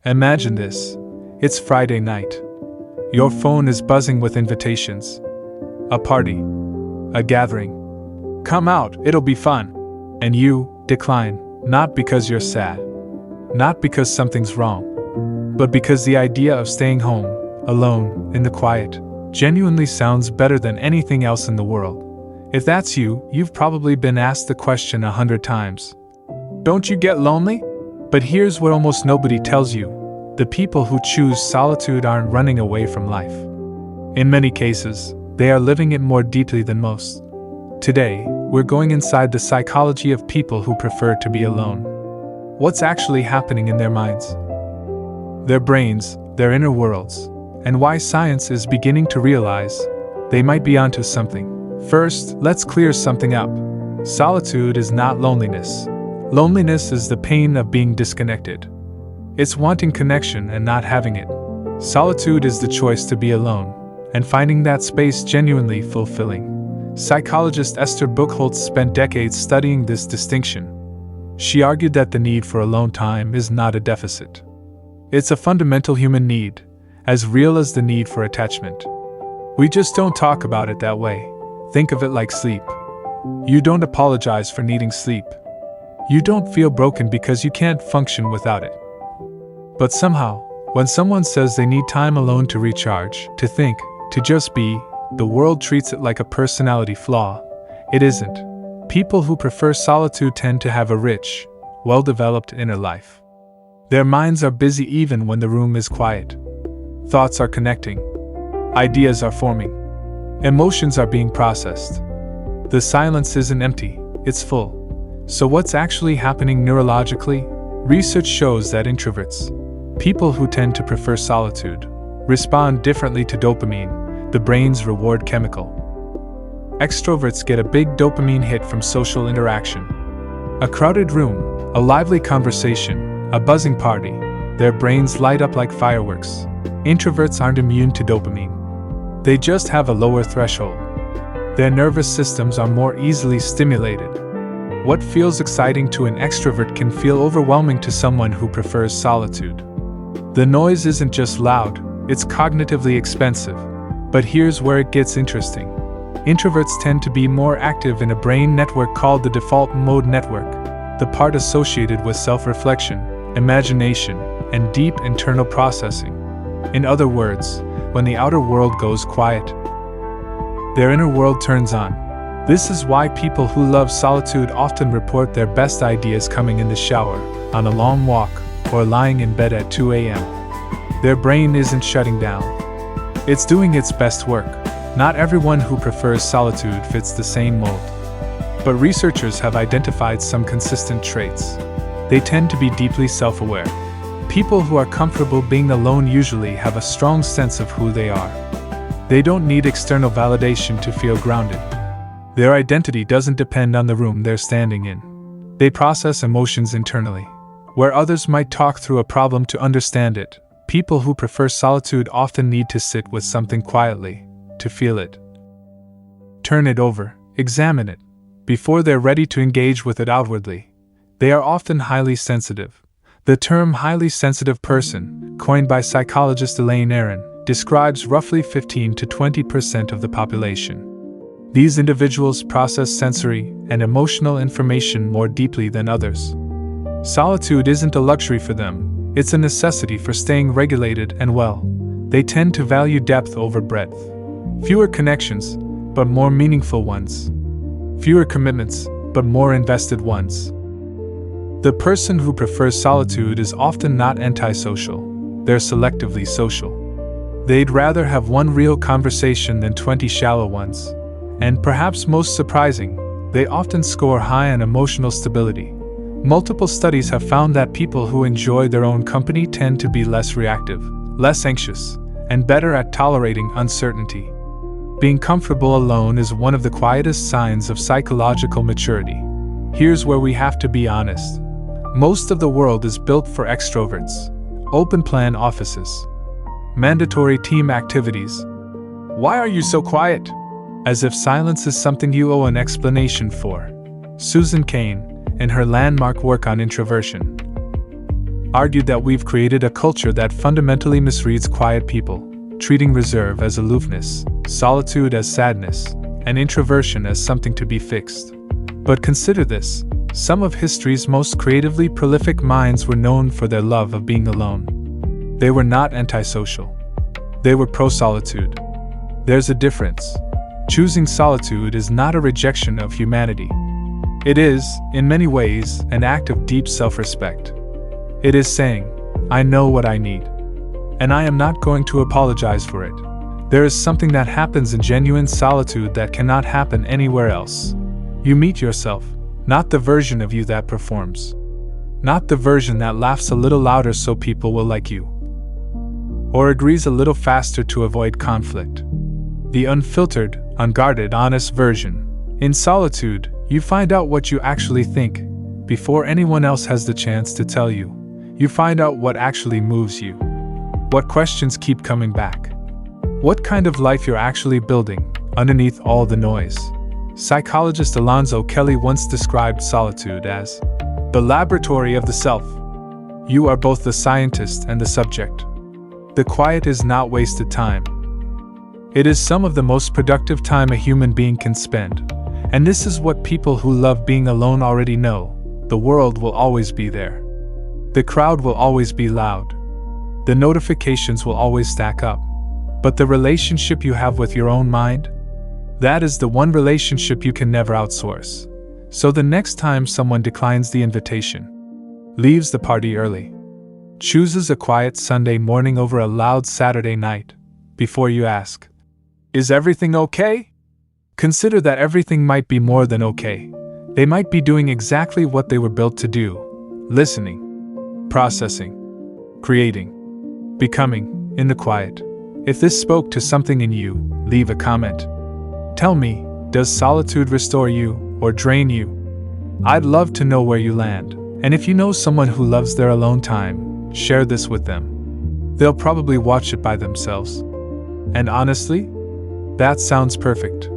Imagine this. It's Friday night. Your phone is buzzing with invitations. A party. A gathering. Come out, it'll be fun. And you decline, not because you're sad. Not because something's wrong. But because the idea of staying home, alone, in the quiet, genuinely sounds better than anything else in the world. If that's you, you've probably been asked the question 100 times. Don't you get lonely? But here's what almost nobody tells you. The people who choose solitude aren't running away from life. In many cases, they are living it more deeply than most. Today, we're going inside the psychology of people who prefer to be alone. What's actually happening in their minds? Their brains, their inner worlds, and why science is beginning to realize they might be onto something. First, let's clear something up. Solitude is not loneliness. Loneliness is the pain of being disconnected. It's wanting connection and not having it. Solitude is the choice to be alone, and finding that space genuinely fulfilling. Psychologist Esther Buchholz spent decades studying this distinction. She argued that the need for alone time is not a deficit. It's a fundamental human need, as real as the need for attachment. We just don't talk about it that way. Think of it like sleep. You don't apologize for needing sleep. You don't feel broken because you can't function without it. But somehow, when someone says they need time alone to recharge, to think, to just be, the world treats it like a personality flaw. It isn't. People who prefer solitude tend to have a rich, well-developed inner life. Their minds are busy even when the room is quiet. Thoughts are connecting. Ideas are forming. Emotions are being processed. The silence isn't empty, it's full. So what's actually happening neurologically? Research shows that introverts, people who tend to prefer solitude, respond differently to dopamine, the brain's reward chemical. Extroverts get a big dopamine hit from social interaction. A crowded room, a lively conversation, a buzzing party, their brains light up like fireworks. Introverts aren't immune to dopamine. They just have a lower threshold. Their nervous systems are more easily stimulated. What feels exciting to an extrovert can feel overwhelming to someone who prefers solitude. The noise isn't just loud, it's cognitively expensive. But here's where it gets interesting. Introverts tend to be more active in a brain network called the default mode network, the part associated with self-reflection, imagination, and deep internal processing. In other words, when the outer world goes quiet, their inner world turns on. This is why people who love solitude often report their best ideas coming in the shower, on a long walk, or lying in bed at 2 a.m. Their brain isn't shutting down. It's doing its best work. Not everyone who prefers solitude fits the same mold. But researchers have identified some consistent traits. They tend to be deeply self-aware. People who are comfortable being alone usually have a strong sense of who they are. They don't need external validation to feel grounded. Their identity doesn't depend on the room they're standing in. They process emotions internally. Where others might talk through a problem to understand it, people who prefer solitude often need to sit with something quietly, to feel it. Turn it over, examine it, before they're ready to engage with it outwardly. They are often highly sensitive. The term highly sensitive person, coined by psychologist Elaine Aron, describes roughly 15 to 20% of the population. These individuals process sensory and emotional information more deeply than others. Solitude isn't a luxury for them, it's a necessity for staying regulated and well. They tend to value depth over breadth. Fewer connections, but more meaningful ones. Fewer commitments, but more invested ones. The person who prefers solitude is often not antisocial, they're selectively social. They'd rather have one real conversation than 20 shallow ones. And perhaps most surprising, they often score high on emotional stability. Multiple studies have found that people who enjoy their own company tend to be less reactive, less anxious, and better at tolerating uncertainty. Being comfortable alone is one of the quietest signs of psychological maturity. Here's where we have to be honest. Most of the world is built for extroverts. Open-plan offices. Mandatory team activities. Why are you so quiet? As if silence is something you owe an explanation for. Susan Cain, in her landmark work on introversion. argued that we've created a culture that fundamentally misreads quiet people, treating reserve as aloofness, solitude as sadness, and introversion as something to be fixed. But consider this: some of history's most creatively prolific minds were known for their love of being alone. They were not antisocial. They were pro-solitude. There's a difference. Choosing solitude is not a rejection of humanity. It is, in many ways, an act of deep self-respect. It is saying, I know what I need, and I am not going to apologize for it. There is something that happens in genuine solitude that cannot happen anywhere else. You meet yourself, not the version of you that performs, not the version that laughs a little louder so people will like you, or agrees a little faster to avoid conflict. The unfiltered, unguarded, honest version. In solitude, you find out what you actually think, before anyone else has the chance to tell you. You find out what actually moves you, what questions keep coming back, what kind of life you're actually building underneath all the noise. Psychologist Alonzo Kelly once described solitude as the laboratory of the self. You are both the scientist and the subject. The quiet is not wasted time. It is some of the most productive time a human being can spend. And this is what people who love being alone already know. The world will always be there. The crowd will always be loud. The notifications will always stack up. But the relationship you have with your own mind? That is the one relationship you can never outsource. So the next time someone declines the invitation, leaves the party early, chooses a quiet Sunday morning over a loud Saturday night, before you ask, is everything okay? Consider that everything might be more than okay. They might be doing exactly what they were built to do: listening, processing, creating, becoming, in the quiet. If this spoke to something in you, leave a comment. Tell me, does solitude restore you or drain you? I'd love to know where you land, and if you know someone who loves their alone time, share this with them. They'll probably watch it by themselves. And honestly, that sounds perfect.